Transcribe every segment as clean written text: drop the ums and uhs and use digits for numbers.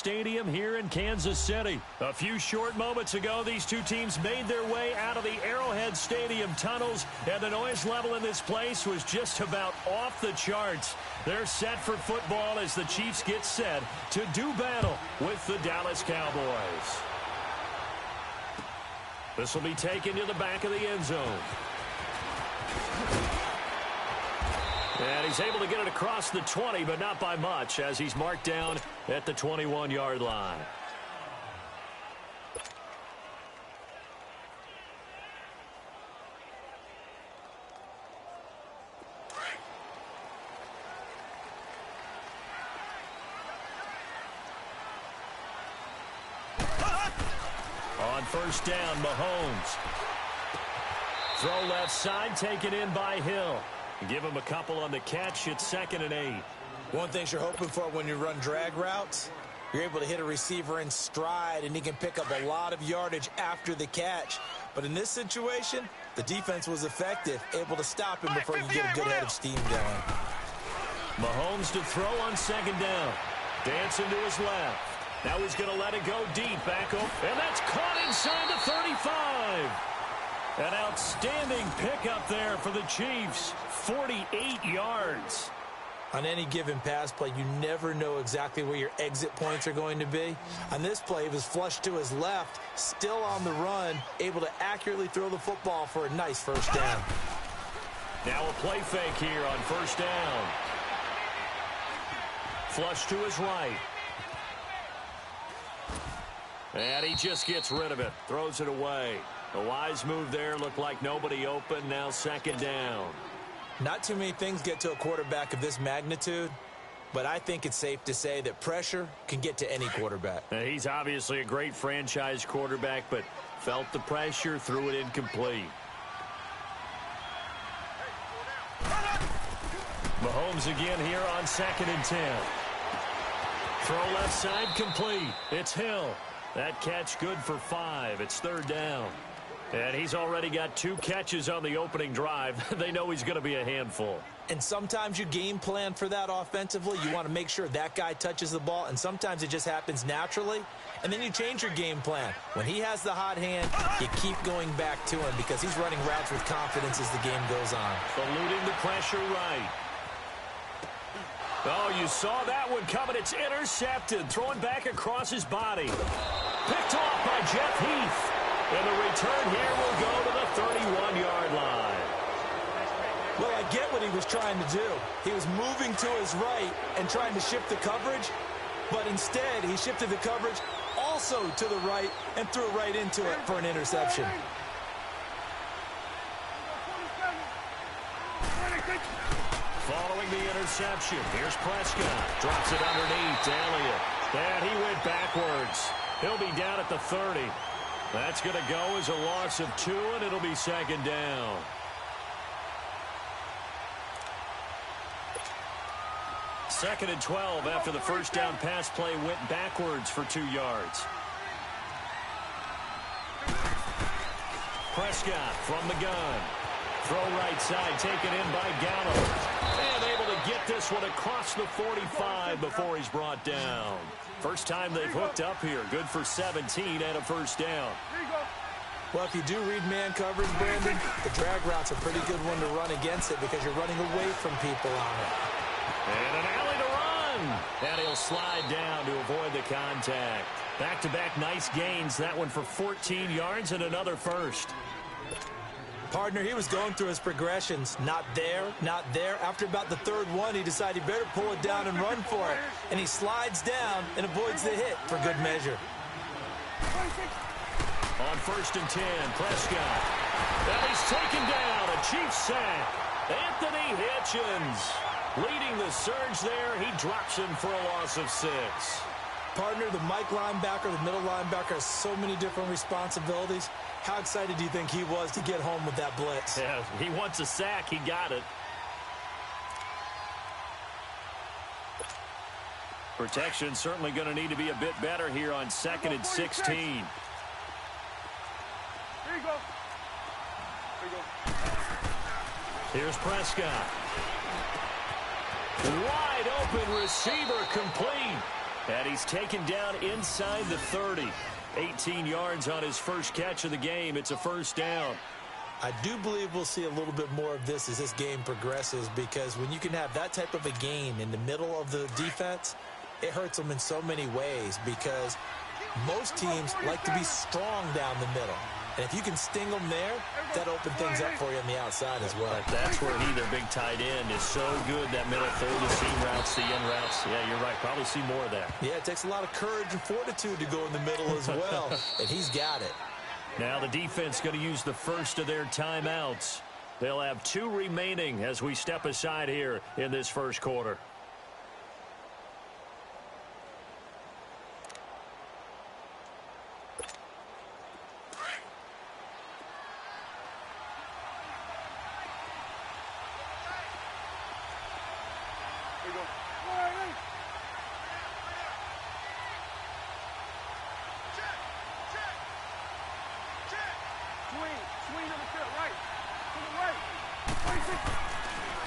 Stadium here in Kansas City. A few short moments ago, these two teams made their way out of the Arrowhead Stadium tunnels, and the noise level in this place was just about off the charts. They're set for football as the Chiefs get set to do battle with the Dallas Cowboys. This will be taken to the back of the end zone. And he's able to get it across the 20, but not by much, as he's marked down at the 21-yard line. On first down, Mahomes. Throw left side, taken in by Hill. Give him a couple on the catch. It's 2nd and 8. One thing you're hoping for when you run drag routes, you're able to hit a receiver in stride, and he can pick up a lot of yardage after the catch. But in this situation, the defense was effective, able to stop him before you get a good head of steam going. Mahomes to throw on 2nd down. Dancing to his left. Now he's going to let it go deep. Back up. And that's caught inside the 35. An outstanding pickup there for the Chiefs. 48 yards. On any given pass play, you never know exactly where your exit points are going to be. On this play, he was flushed to his left, still on the run, able to accurately throw the football for a nice first down. Now a play fake here on first down. Flush to his right. And he just gets rid of it. Throws it away. A wise move there. Looked like nobody open. Now 2nd down. Not too many things get to a quarterback of this magnitude, but I think it's safe to say that pressure can get to any quarterback. He's obviously a great franchise quarterback, but felt the pressure, threw it incomplete. Mahomes again here on 2nd and 10. Throw left side complete. It's Hill. That catch good for 5. It's 3rd down. And he's already got 2 catches on the opening drive. They know he's going to be a handful. And sometimes you game plan for that offensively. You want to make sure that guy touches the ball, and sometimes it just happens naturally. And then you change your game plan. When he has the hot hand, you keep going back to him because he's running routes with confidence as the game goes on. Eluding the pressure right. Oh, you saw that one coming. It's intercepted. Throwing back across his body. Picked off by Jeff Heath. And the return here will go to the 31-yard line. Well, I get what he was trying to do. He was moving to his right and trying to shift the coverage. But instead, he shifted the coverage also to the right and threw right into it for an interception. Following the interception, here's Prescott. Drops it underneath to Elliott. And he went backwards. He'll be down at the 30. That's going to go as a loss of 2, and it'll be 2nd down. Second and 12 after the first down pass play went backwards for 2 yards. Prescott from the gun. Throw right side, taken in by Gallo. And able to get this one across the 45 before he's brought down. First time they've hooked up here. Good for 17 and a first down. Well, if you do read man coverage, Brandon, the drag route's a pretty good one to run against it because you're running away from people on it. And an alley to run. And he'll slide down to avoid the contact. Back-to-back nice gains. That one for 14 yards and another first. Partner, he was going through his progressions. Not there, not there. After about the 3rd one, he decided he better pull it down and run for it. And he slides down and avoids the hit for good measure. On first and 10, Prescott. And he's taken down. A Chiefs sack. Anthony Hitchens leading the surge there. He drops him for a loss of 6. Partner, the Mike linebacker, the middle linebacker has so many different responsibilities. How excited do you think he was to get home with that blitz? Yeah, he wants a sack. He got it. Protection certainly going to need to be a bit better here on 2nd and 16. There you go. There you go. Here's Prescott. Wide open receiver complete. And he's taken down inside the 30. 18 yards on his first catch of the game. It's a first down. I do believe we'll see a little bit more of this as this game progresses, because when you can have that type of a game in the middle of the defense, it hurts them in so many ways, because most teams like to be strong down the middle. And if you can sting them there, that opens things up for you on the outside as well. But that's where he, their big tight end, is so good. That middle third, the seam routes, the in routes. Yeah, you're right. Probably see more of that. Yeah, it takes a lot of courage and fortitude to go in the middle as well. And he's got it. Now the defense going to use the first of their timeouts. They'll have 2 remaining as we step aside here in this first quarter.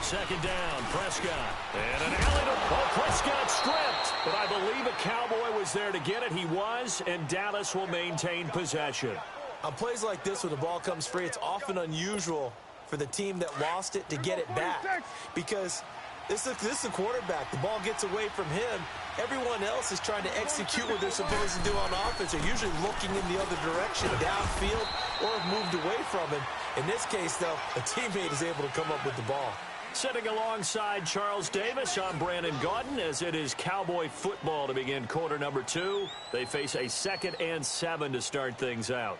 Second down, Prescott. And an alley to Prescott stripped. But I believe a Cowboy was there to get it. He was, and Dallas will maintain possession. On plays like this, when the ball comes free, it's often unusual for the team that lost it to get it back, because this is the quarterback. The ball gets away from him. Everyone else is trying to execute what they're supposed to do on offense. They're usually looking in the other direction, downfield, or have moved away from him. In this case, though, a teammate is able to come up with the ball. Sitting alongside Charles Davis, I'm Brandon Gaudin, as it is Cowboy football to begin quarter number 2. They face a 2nd and 7 to start things out.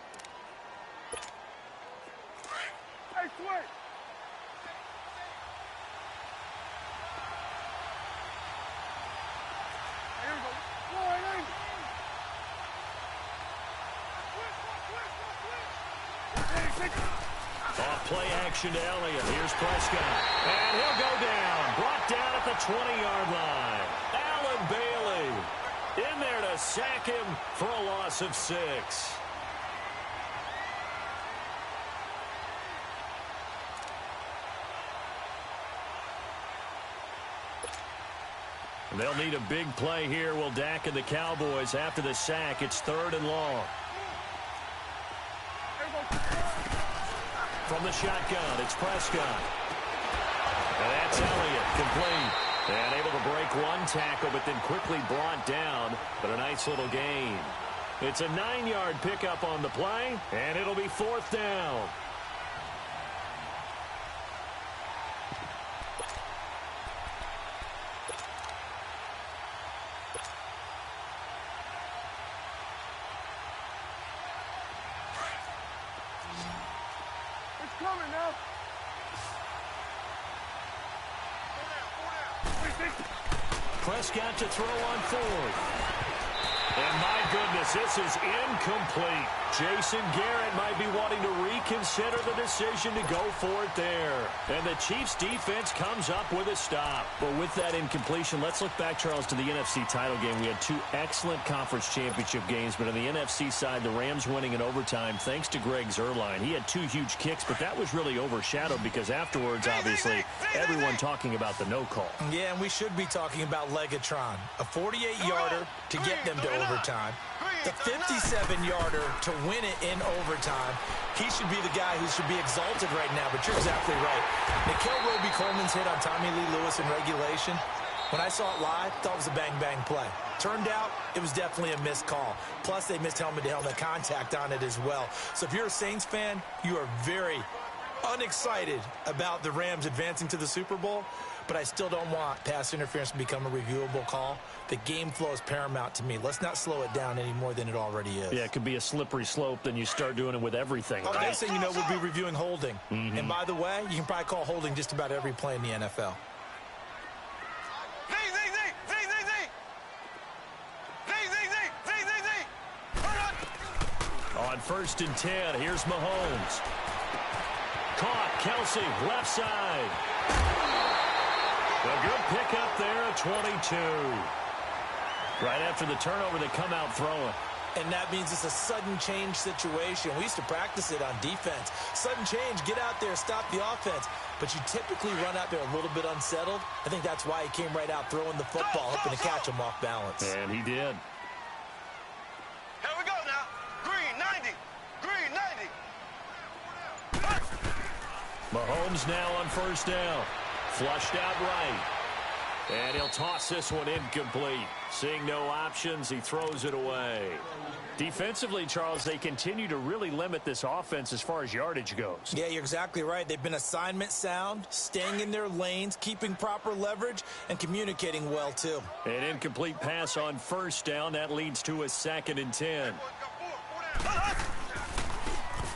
Play action to Elliott. Here's Prescott. And he'll go down. Brought down at the 20-yard line. Allen Bailey in there to sack him for a loss of 6. They'll need a big play here. Will Dak and the Cowboys after the sack. It's 3rd and long. From the shotgun, it's Prescott. And that's Elliott, complete. And able to break one tackle, but then quickly brought down. But a nice little gain. It's a 9-yard pickup on the play, and it'll be 4th down. Prescott to throw on 4th. And my goodness, this is incomplete. Jason Garrett might be wanting to reconsider the decision to go for it there. And the Chiefs defense comes up with a stop. But with that incompletion, let's look back, Charles, to the NFC title game. We had 2 excellent conference championship games, but on the NFC side, the Rams winning in overtime thanks to Greg Zuerlein. He had 2 huge kicks, but that was really overshadowed because afterwards, obviously, everyone talking about the no call. Yeah, and we should be talking about Legatron. A 48-yarder to get them to overtime. The 57-yarder to win it in overtime. He should be the guy who should be exalted right now, but you're exactly right. Nikhil Roby-Coleman's hit on Tommy Lee Lewis in regulation, when I saw it live, I thought it was a bang-bang play. Turned out, it was definitely a missed call. Plus, they missed helmet-to-helmet contact on it as well. So if you're a Saints fan, you are very unexcited about the Rams advancing to the Super Bowl, but I still don't want pass interference to become a reviewable call. The game flow is paramount to me. Let's not slow it down any more than it already is. Yeah, it could be a slippery slope, then you start doing it with everything. Oh, next thing you know, we'll be reviewing holding. And by the way, you can probably call holding just about every play in the NFL. On 1st and 10, here's Mahomes. Caught, Kelsey, left side. A good pickup there at 22. Right after the turnover, they come out throwing. And that means it's a sudden change situation. We used to practice it on defense. Sudden change, get out there, stop the offense. But you typically run out there a little bit unsettled. I think that's why he came right out throwing the football, hoping to catch him off balance. And he did. Here we go now. Green 90. Green 90. Mahomes now on first down. Flushed out right. And he'll toss this one incomplete. Seeing no options, he throws it away. Defensively, Charles, they continue to really limit this offense as far as yardage goes. Yeah, you're exactly right. They've been assignment sound, staying in their lanes, keeping proper leverage, and communicating well, too. An incomplete pass on first down. That leads to a 2nd and 10.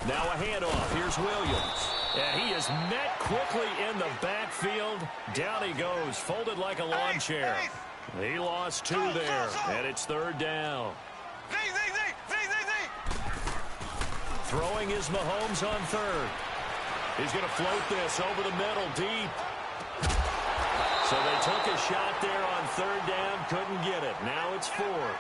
Now a handoff. Here's Williams. And he is met quickly in the backfield. Down he goes, folded like a lawn chair. He lost 2 there, and it's 3rd down. Throwing is Mahomes on 3rd. He's going to float this over the middle, deep. So they took a shot there on 3rd down, couldn't get it. Now it's 4th.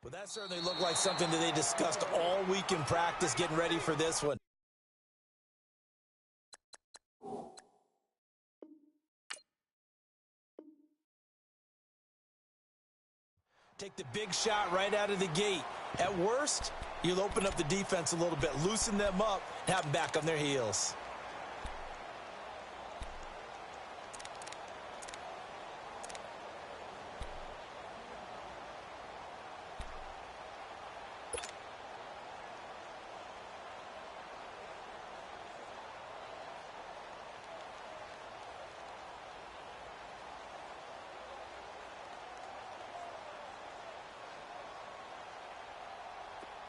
Well, that certainly looked like something that they discussed all week in practice, getting ready for this one. Take the big shot right out of the gate. At worst, you'll open up the defense a little bit, loosen them up, and have them back on their heels.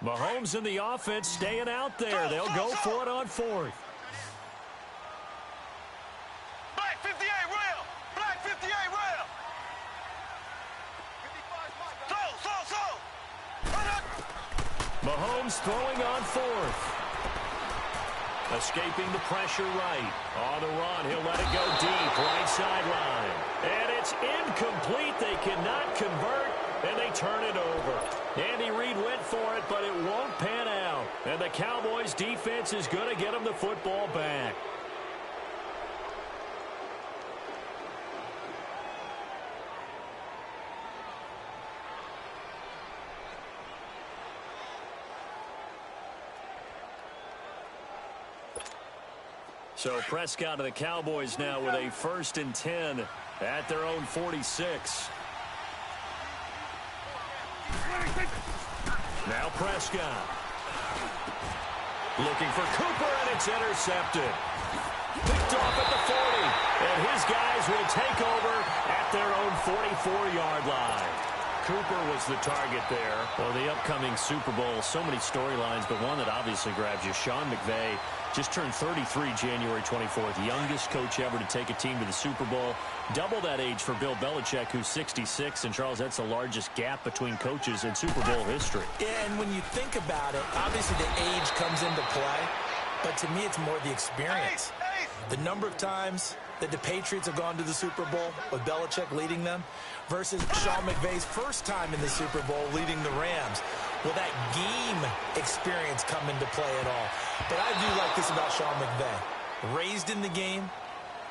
Mahomes in the offense staying out there. They'll go for it on 4th. Black 58 rail. Black 58 rail. Mahomes throwing on 4th. Escaping the pressure right. On the run, he'll let it go deep. Right sideline. And it's incomplete. They cannot convert, and they turn it over. Andy Reid went for it, but it won't pan out. And the Cowboys' defense is going to get them the football back. So Prescott and the Cowboys now with a 1st and 10 at their own 46. Now Prescott. Looking for Cooper, and it's intercepted. Picked off at the 40. And his guys will take over at their own 44-yard line. Cooper was the target there. Well, the upcoming Super Bowl, so many storylines, but one that obviously grabs you. Sean McVay just turned 33 January 24th. Youngest coach ever to take a team to the Super Bowl. Double that age for Bill Belichick, who's 66. And, Charles, that's the largest gap between coaches in Super Bowl history. Yeah, and when you think about it, obviously the age comes into play. But to me, it's more the experience. The number of times that the Patriots have gone to the Super Bowl with Belichick leading them versus Sean McVay's first time in the Super Bowl leading the Rams. Will that game experience come into play at all? But I do like this about Sean McVay. Raised in the game,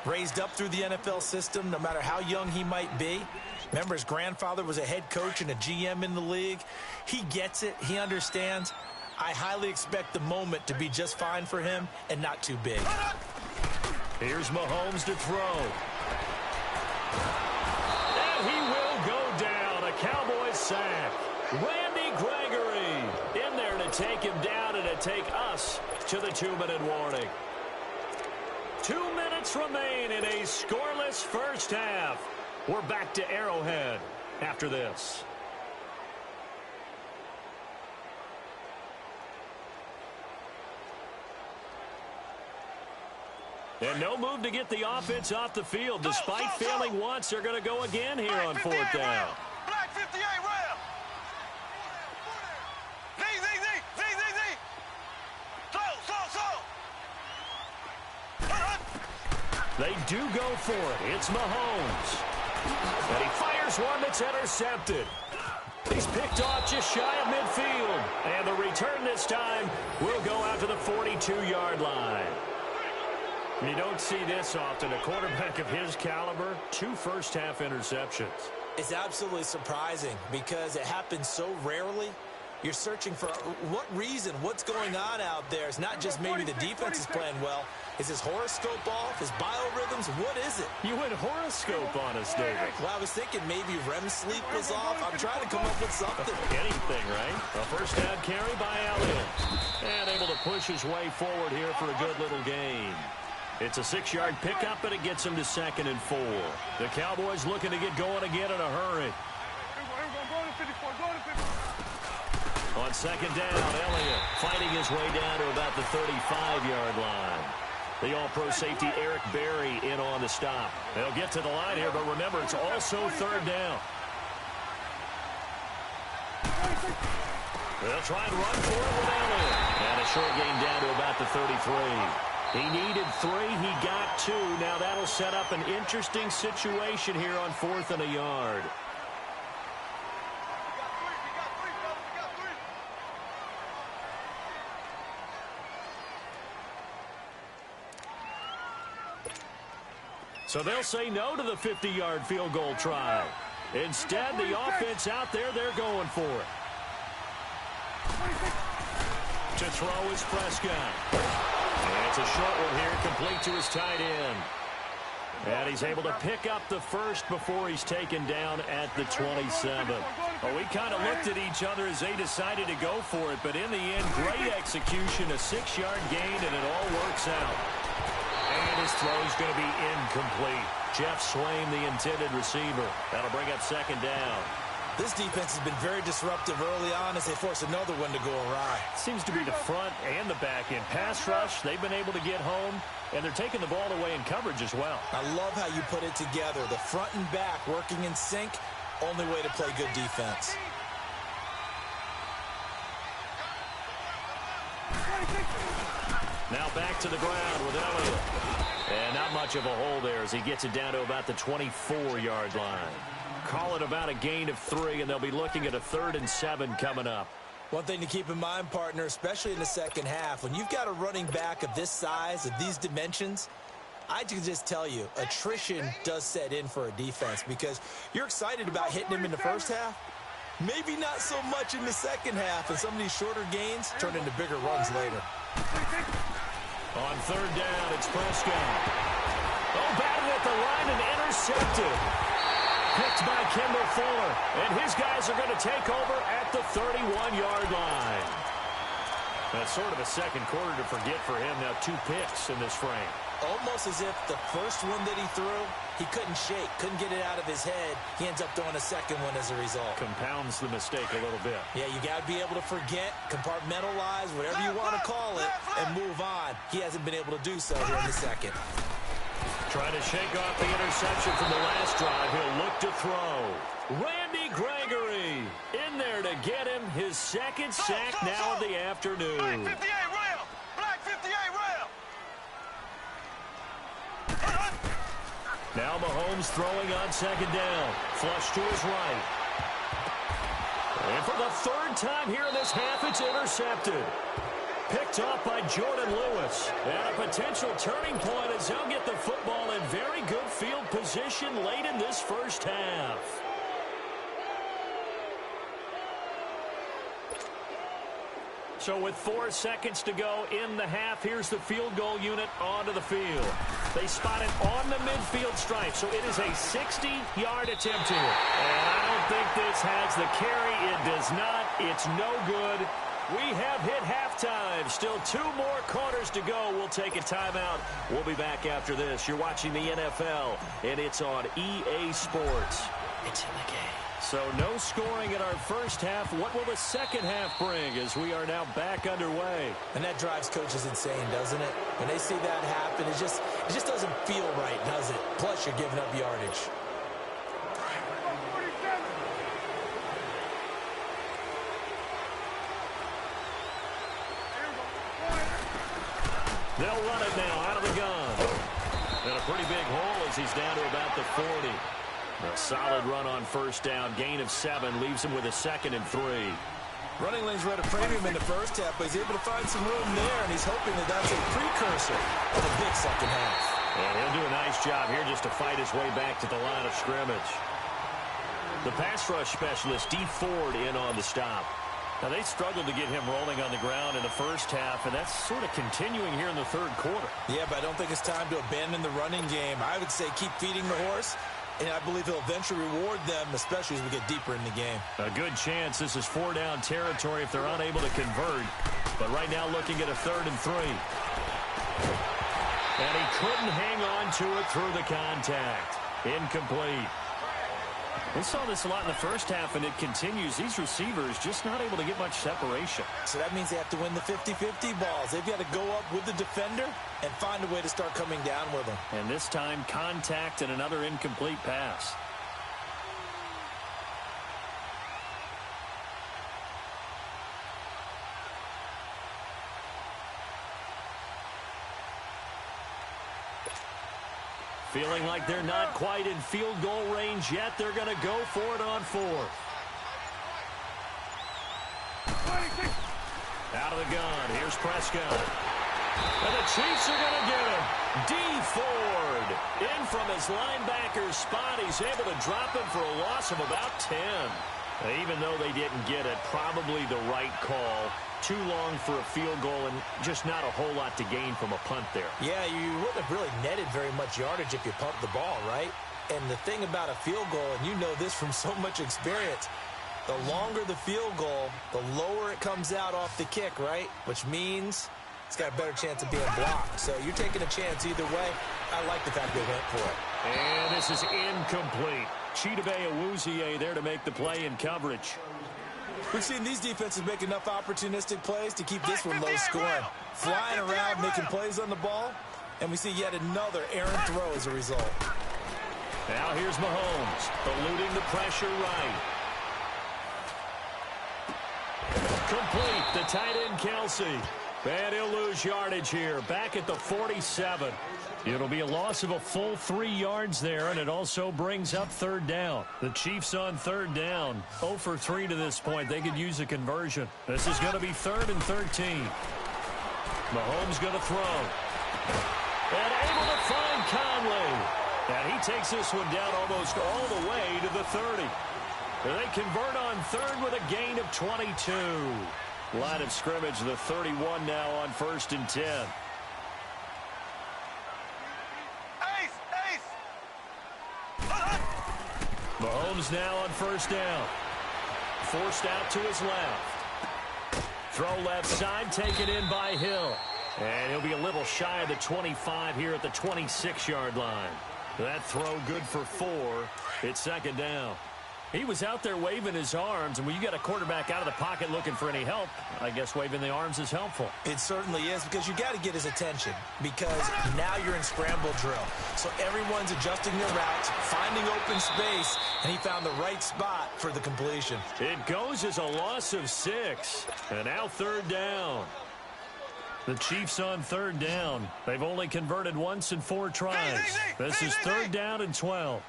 raised up through the NFL system, no matter how young he might be. Remember, his grandfather was a head coach and a GM in the league. He gets it. He understands. I highly expect the moment to be just fine for him and not too big. Here's Mahomes to throw. And he will go down. A Cowboys sack. Randy Gregory in there to take him down and to take us to the 2-minute warning. 2 minutes remain in a scoreless first half. We're back to Arrowhead after this. And no move to get the offense off the field. Despite failing once, they're going to go again here on 4th down. Black 58 rail. Z. They do go for it. It's Mahomes. And he fires one that's intercepted. He's picked off just shy of midfield. And the return this time will go out to the 42-yard line. You don't see this often. A quarterback of his caliber, 2 first-half interceptions. It's absolutely surprising because it happens so rarely. You're searching for what reason, what's going on out there. It's not just maybe the defense is playing well. Is his horoscope off? His biorhythms? What is it? You went horoscope on us, David. Well, I was thinking maybe REM sleep was off. I'm trying to come up with something. Anything, right? A first down carry by Elliott. And able to push his way forward here for a good little gain. It's a 6-yard pickup, and it gets him to 2nd and 4. The Cowboys looking to get going again in a hurry. On 2nd down, Elliott fighting his way down to about the 35-yard line. The all-pro safety Eric Berry in on the stop. They'll get to the line here, but remember, it's also 3rd down. They'll try and run for it with Elliott. And a short gain down to about the 33. He needed 3. He got 2. Now that'll set up an interesting situation here on 4th and a yard. So they'll say no to the 50-yard field goal try. Instead, the offense out there, they're going for it. To throw is Prescott. And it's a short one here, complete to his tight end. And he's able to pick up the first before he's taken down at the 27. Well, we kind of looked at each other as they decided to go for it, but in the end, great execution, a 6-yard gain, and it all works out. And his throw is going to be incomplete. Jeff Swain, the intended receiver. That'll bring up 2nd down. This defense has been very disruptive early on as they force another one to go awry. Seems to be the front and the back end. Pass rush, they've been able to get home, and they're taking the ball away in coverage as well. I love how you put it together. The front and back working in sync, only way to play good defense. Now back to the ground with Elliott. And not much of a hole there as he gets it down to about the 24-yard line. Call it about a gain of 3, and they'll be looking at a 3rd and 7 coming up. One thing to keep in mind, partner, especially in the second half, when you've got a running back of this size, of these dimensions, I can just tell you, attrition does set in for a defense because you're excited about hitting him in the first half. Maybe not so much in the second half, and some of these shorter gains turn into bigger runs later. On 3rd down, it's Prescott. Oh, batted at the line and intercepted. Picked by Kendall Fuller. And his guys are going to take over at the 31-yard line. That's sort of a second quarter to forget for him. Now 2 picks in this frame. Almost as if the first one that he threw, he couldn't shake, couldn't get it out of his head. He ends up throwing a second one as a result. Compounds the mistake a little bit. Yeah, you got to be able to forget, compartmentalize, whatever you want to call it, and move on. He hasn't been able to do so here in the second. Trying to shake off the interception from the last drive. He'll look to throw. Randy Gregory in there to get him his 2nd sack now of the afternoon. Black 58 rail! Black 58 rail! Now Mahomes throwing on 2nd down. Flush to his right. And for the 3rd time here in this half, it's intercepted. Picked off by Jordan Lewis. And a potential turning point as he'll get the football in very good field position late in this first half. So with 4 seconds to go in the half, here's the field goal unit onto the field. They spot it on the midfield stripe, so it is a 60-yard attempt here. And I don't think this has the carry. It does not. It's no good. We have hit halftime. Still 2 more quarters to go. We'll take a timeout. We'll be back after this. You're watching the NFL, and it's on EA Sports. It's in the game. So no scoring in our first half. What will the second half bring as we are now back underway? And that drives coaches insane, doesn't it? When they see that happen, it just doesn't feel right, does it? Plus, you're giving up yardage. They'll run it now out of the gun. And a pretty big hole as he's down to about the 40. A solid run on first down. Gain of 7 leaves him with a 2nd and 3. Running lanes were at a premium in the first half, but he's able to find some room there, and he's hoping that that's a precursor of a big second half. And he'll do a nice job here just to fight his way back to the line of scrimmage. The pass rush specialist, D. Ford, in on the stop. Now, they struggled to get him rolling on the ground in the first half, and that's sort of continuing here in the third quarter. Yeah, but I don't think it's time to abandon the running game. I would say keep feeding the horse, and I believe he'll eventually reward them, especially as we get deeper in the game. A good chance this is 4-down territory if they're unable to convert. But right now looking at a 3rd and 3. And he couldn't hang on to it through the contact. Incomplete. We saw this a lot in the first half, and it continues. These receivers just not able to get much separation. So that means they have to win the 50-50 balls. They've got to go up with the defender and find a way to start coming down with them. And this time, contact and another incomplete pass. Feeling like they're not quite in field goal range yet. They're going to go for it on 4th. Out of the gun. Here's Prescott. And the Chiefs are going to get him. D. Ford in from his linebacker's spot. He's able to drop him for a loss of about 10. Even though they didn't get it, probably the right call. Too long for a field goal and just not a whole lot to gain from a punt there. Yeah, you wouldn't have really netted very much yardage if you pumped the ball, right? And the thing about a field goal, and you know this from so much experience, the longer the field goal, the lower it comes out off the kick, right? Which means it's got a better chance of being blocked. So you're taking a chance either way. I like the fact they went for it. And this is incomplete. Chidobe Awuzie there to make the play in coverage. We've seen these defenses make enough opportunistic plays to keep this one low scoring. Flying around, making plays on the ball, and we see yet another errant throw as a result. Now here's Mahomes, eluding the pressure right. Complete, the tight end Kelsey. And he'll lose yardage here, back at the 47. It'll be a loss of a full 3 yards there, and it also brings up 3rd down. The Chiefs on 3rd down. 0 for 3 to this point. They could use a conversion. This is going to be 3rd and 13. Mahomes going to throw. And able to find Conley. And he takes this one down almost all the way to the 30. And they convert on 3rd with a gain of 22. Line of scrimmage, the 31 now on 1st and 10. Mahomes now on 1st down. Forced out to his left. Throw left side, taken in by Hill. And he'll be a little shy of the 25 here at the 26-yard line. That throw good for 4. It's 2nd down. He was out there waving his arms, and when you got a quarterback out of the pocket looking for any help, I guess waving the arms is helpful. It certainly is, because you got to get his attention, because now you're in scramble drill. So everyone's adjusting their routes, finding open space, and he found the right spot for the completion. It goes as a loss of 6, and now 3rd down. The Chiefs on 3rd down. They've only converted once in 4 tries. This is 3rd down and 12.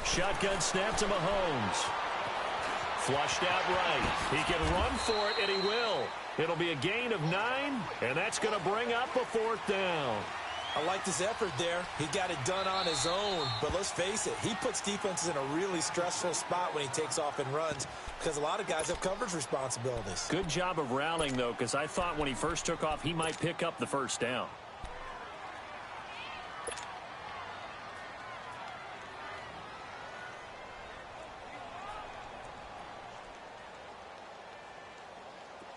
Shotgun snap to Mahomes. Flushed out right. He can run for it, and he will. It'll be a gain of 9, and that's going to bring up a 4th down. I liked his effort there. He got it done on his own. But let's face it, he puts defenses in a really stressful spot when he takes off and runs, because a lot of guys have coverage responsibilities. Good job of rallying, though, because I thought when he first took off, he might pick up the 1st down.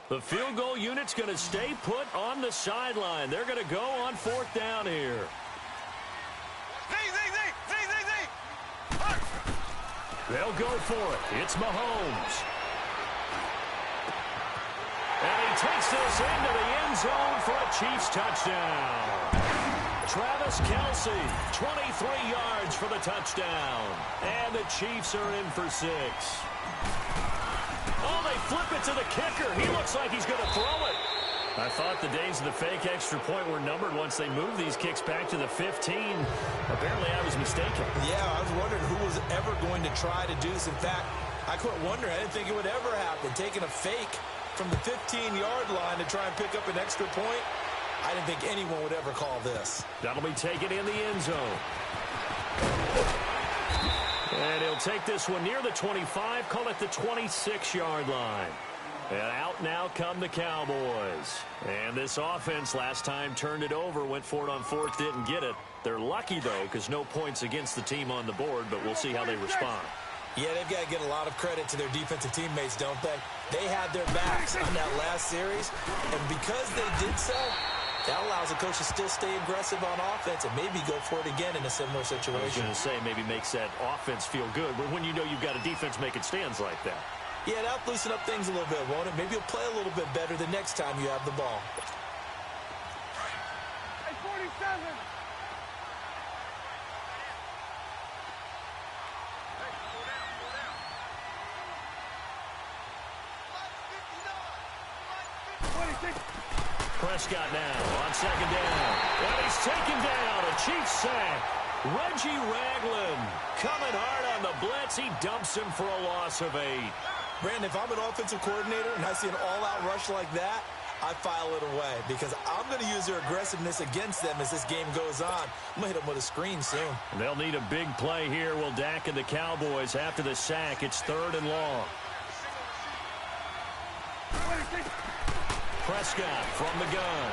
The field goal unit's going to stay put on the sideline. They're going to go on 4th down here. They'll go for it. It's Mahomes. And he takes this into the end zone for a Chiefs touchdown. Travis Kelce, 23 yards for the touchdown. And the Chiefs are in for 6. Oh, they flip it to the kicker. He looks like he's going to throw it. I thought the days of the fake extra point were numbered once they moved these kicks back to the 15. Apparently, I was mistaken. Yeah, I was wondering who was ever going to try to do this. In fact, I quit wondering. I didn't think it would ever happen. Taking a fake from the 15-yard line to try and pick up an extra point, I didn't think anyone would ever call this. That'll be taken in the end zone. And he'll take this one near the 25, call it the 26-yard line. And out now come the Cowboys. And this offense last time turned it over, went for it on fourth, didn't get it. They're lucky, though, because no points against the team on the board, but we'll see how they respond. Yeah, they've got to get a lot of credit to their defensive teammates, don't they? They had their backs on that last series, and because they did so, that allows the coach to still stay aggressive on offense and maybe go for it again in a similar situation. I was going to say maybe makes that offense feel good, but when you know you've got a defense making stands like that. Yeah, that'll loosen up things a little bit, won't it? Maybe you'll play a little bit better the next time you have the ball. Hey, 47. Prescott now on second down. And he's taken down. A Chiefs sack. Reggie Ragland coming hard on the blitz. He dumps him for a loss of 8. Brandon, if I'm an offensive coordinator and I see an all-out rush like that, I file it away because I'm going to use their aggressiveness against them as this game goes on. I'm going to hit them with a screen soon. They'll need a big play here. Will Dak and the Cowboys after the sack. It's 3rd and long. Prescott from the gun.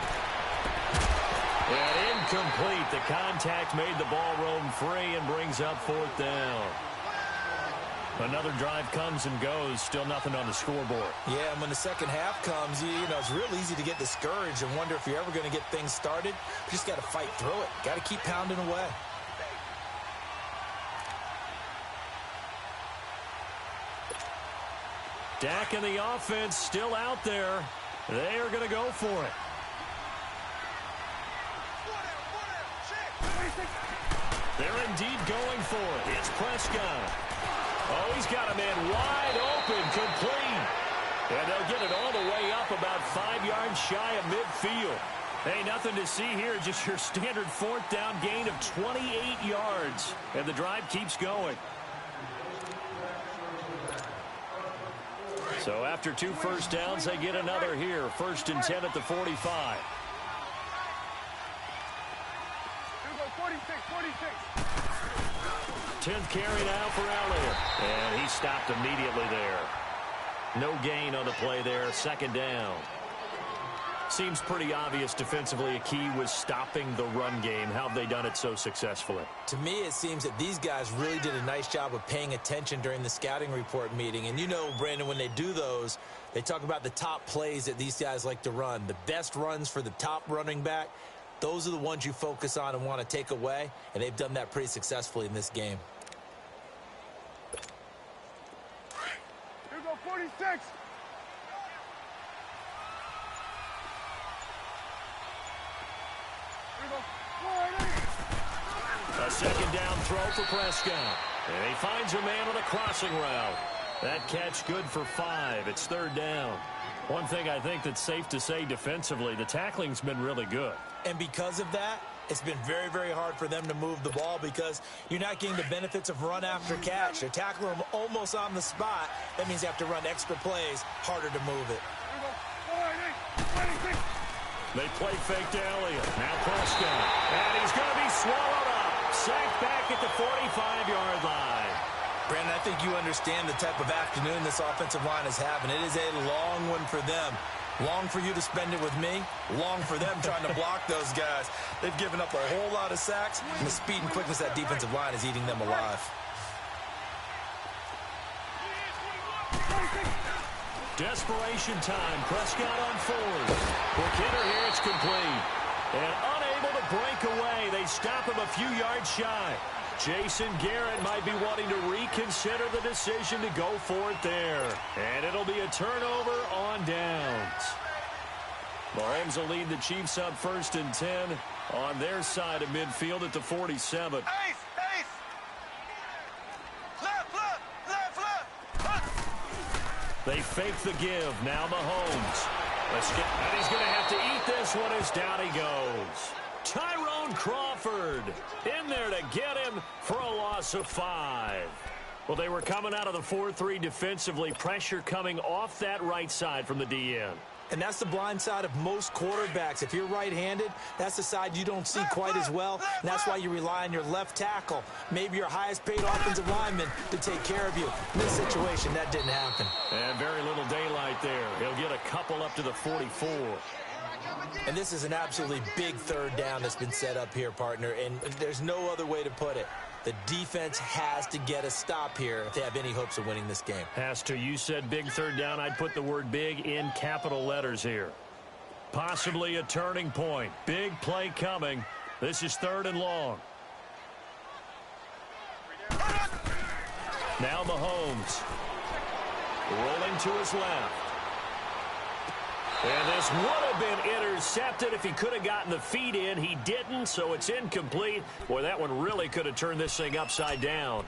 And incomplete. The contact made the ball roam free and brings up 4th down. Another drive comes and goes. Still nothing on the scoreboard. Yeah, and when the second half comes, you know, it's real easy to get discouraged and wonder if you're ever going to get things started. You just got to fight through it. Got to keep pounding away. Dak and the offense still out there. They are going to go for it. They're indeed going for it. It's Prescott. Oh, he's got a man wide open, complete. And they'll get it all the way up about 5 yards shy of midfield. Hey, nothing to see here, just your standard 4th down gain of 28 yards. And the drive keeps going. So after 2 first downs, they get another here. 1st and 10 at the 45. 10th carry now for Elliott. And he stopped immediately there. No gain on the play there. 2nd down. Seems pretty obvious defensively a key was stopping the run game. How have they done it so successfully? To me, it seems that these guys really did a nice job of paying attention during the scouting report meeting. And you know, Brandon, when they do those, they talk about the top plays that these guys like to run. The best runs for the top running back. Those are the ones you focus on and want to take away. And they've done that pretty successfully in this game. Here go 46. A 2nd down throw for Prescott. And he finds a man on a crossing route. That catch good for 5. It's 3rd down. One thing I think that's safe to say defensively, the tackling's been really good. And because of that, it's been very, very hard for them to move the ball because you're not getting the benefits of run after catch. They're tackling them almost on the spot. That means you have to run extra plays, harder to move it. They play fake to Elliott. Now Prescott. And he's going to be swallowed up. Sacked back at the 45-yard line. Brandon, I think you understand the type of afternoon this offensive line is having. It is a long one for them. Long for you to spend it with me. Long for them trying to block those guys. They've given up a whole lot of sacks, and the speed and quickness of that defensive line is eating them alive. Desperation time. Prescott on 4th. Quick hitter here. It's complete. And unable to break away. They stop him a few yards shy. Jason Garrett might be wanting to reconsider the decision to go for it there. And it'll be a turnover on downs. Mahomes will lead the Chiefs up 1st and 10 on their side of midfield at the 47. Ace! Left! They fake the give. Now Mahomes. And he's going to have to this one is down he goes. Tyrone Crawford in there to get him for a loss of 5. Well, they were coming out of the 4-3 defensively. Pressure coming off that right side from the DN. And that's the blind side of most quarterbacks. If you're right-handed, that's the side you don't see quite as well. And that's why you rely on your left tackle, maybe your highest-paid offensive lineman, to take care of you. In this situation, that didn't happen. And very little daylight there. He'll get a couple up to the 44. And this is an absolutely big third down that's been set up here, partner. And there's no other way to put it. The defense has to get a stop here if they have any hopes of winning this game. Has to. You said big third down. I'd put the word big in capital letters here. Possibly a turning point. Big play coming. This is 3rd and long. Now Mahomes. Rolling to his left. And this would have been intercepted if he could have gotten the feet in. He didn't, so it's incomplete. Boy, that one really could have turned this thing upside down.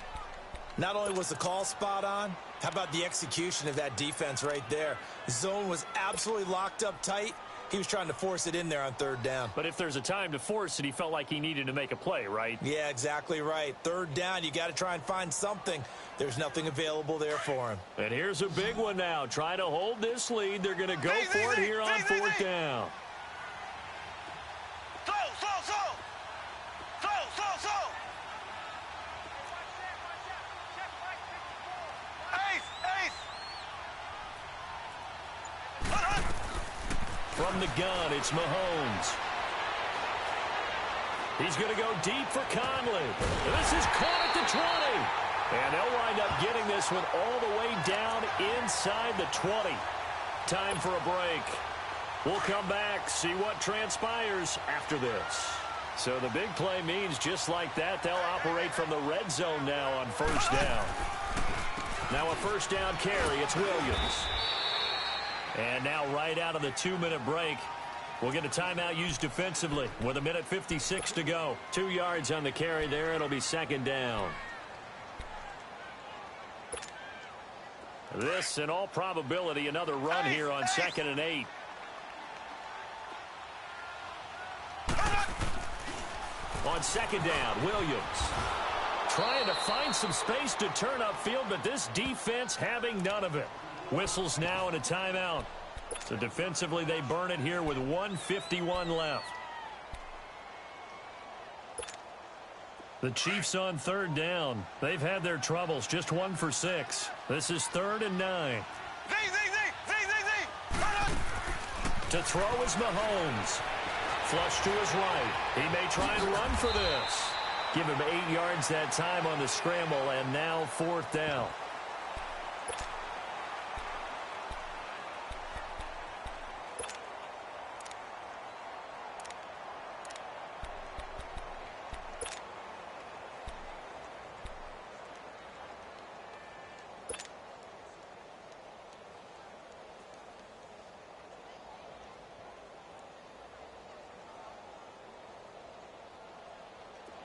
Not only was the call spot on, how about the execution of that defense right there? The zone was absolutely locked up tight. He was trying to force it in there on 3rd down. But if there's a time to force it, he felt like he needed to make a play, right? Yeah, exactly right. 3rd down, you got to try and find something. There's nothing available there for him. And here's a big one now. Trying to hold this lead. They're going to go for it here on 4th down. From the gun, it's Mahomes. He's going to go deep for Conley. This is caught at the 20. And they'll wind up getting this one all the way down inside the 20. Time for a break. We'll come back, see what transpires after this. So the big play means just like that, they'll operate from the red zone now on 1st down. Now a 1st down carry, it's Williams. And now right out of the 2-minute break, we'll get a timeout used defensively with 1:56 to go. 2 yards on the carry there. It'll be 2nd down. This, in all probability, another run here on 2nd and 8. On 2nd down, Williams trying to find some space to turn upfield, but this defense having none of it. Whistles now and a timeout. So defensively, they burn it here with 1:51 left. The Chiefs on 3rd down. They've had their troubles, just 1 for 6. This is 3rd and 9. To throw is Mahomes. Flush to his right. He may try and run for this. Give him 8 yards that time on the scramble, and now 4th down.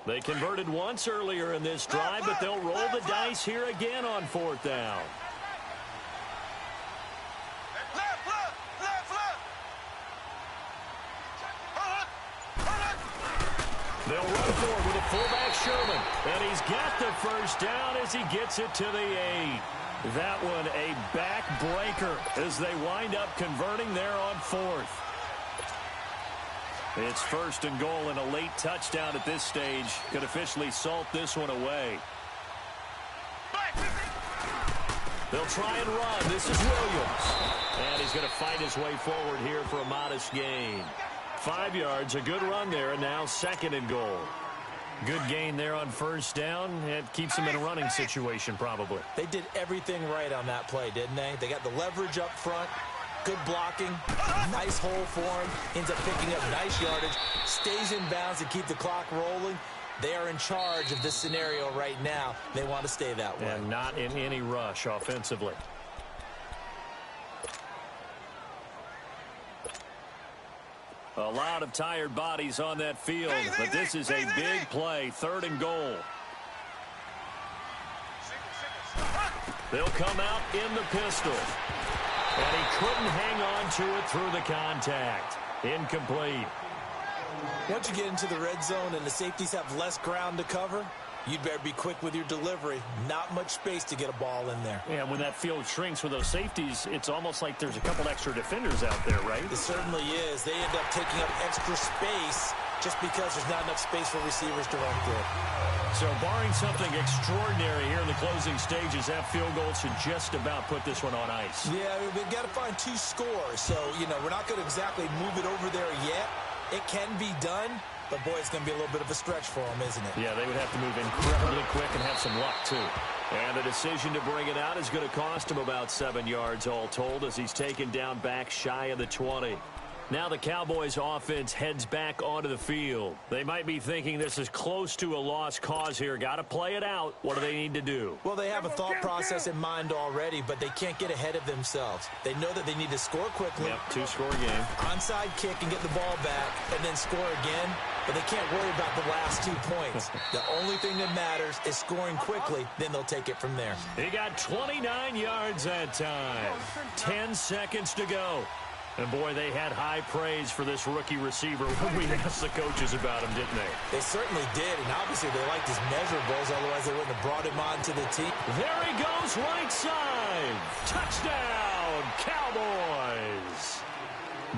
They converted once earlier in this drive, but they'll roll the dice here again on 4th down. They'll run forward with a fullback Sherman, and he's got the 1st down as he gets it to the 8. That one a backbreaker as they wind up converting there on 4th. It's 1st and goal, and a late touchdown at this stage could officially salt this one away. They'll try and run. This is Williams. And he's going to fight his way forward here for a modest gain. 5 yards, a good run there, and now 2nd and goal. Good gain there on 1st down. It keeps them in a running situation probably. They did everything right on that play, didn't they? They got the leverage up front. Good blocking, nice hole for him, ends up picking up nice yardage, stays in bounds to keep the clock rolling. They are in charge of this scenario right now. They want to stay that way. And not in any rush offensively. A lot of tired bodies on that field, but this is a big play, 3rd and goal. They'll come out in the pistol. And he couldn't hang on to it through the contact. Incomplete. Once you get into the red zone and the safeties have less ground to cover, you'd better be quick with your delivery. Not much space to get a ball in there. Yeah, when that field shrinks with those safeties, it's almost like there's a couple extra defenders out there, right? It certainly is. They end up taking up extra space just because there's not enough space for receivers to run through. So barring something extraordinary here in the closing stages, that field goal should just about put this one on ice. Yeah, we've got to find 2 scores. So, we're not going to exactly move it over there yet. It can be done, but, boy, it's going to be a little bit of a stretch for them, isn't it? Yeah, they would have to move incredibly quick and have some luck, too. And the decision to bring it out is going to cost him about 7 yards all told as he's taken down back shy of the 20. Now the Cowboys offense heads back onto the field. They might be thinking this is close to a lost cause here. Got to play it out. What do they need to do? Well, they have a thought process in mind already, but they can't get ahead of themselves. They know that they need to score quickly. Yep, 2-score game. Onside kick and get the ball back and then score again, but they can't worry about the last 2 points. The only thing that matters is scoring quickly, then they'll take it from there. He got 29 yards that time. 10 seconds to go. And, boy, they had high praise for this rookie receiver when we asked the coaches about him, didn't they? They certainly did, and obviously they liked his measurables, otherwise they wouldn't have brought him on to the team. There he goes, right side. Touchdown, Cowboys.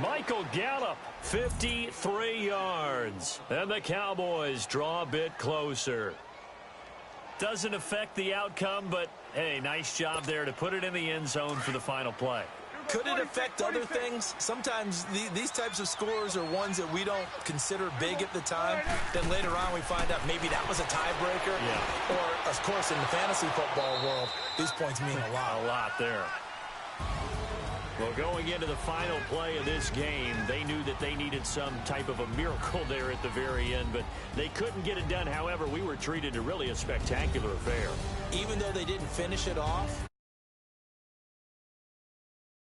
Michael Gallup, 53 yards. And the Cowboys draw a bit closer. Doesn't affect the outcome, but, hey, nice job there to put it in the end zone for the final play. Could it affect other things? Sometimes these types of scores are ones that we don't consider big at the time. Then later on we find out maybe that was a tiebreaker. Yeah. Or, of course, in the fantasy football world, these points mean a lot. A lot there. Well, going into the final play of this game, they knew that they needed some type of a miracle there at the very end, but they couldn't get it done. However, we were treated to really a spectacular affair. Even though they didn't finish it off,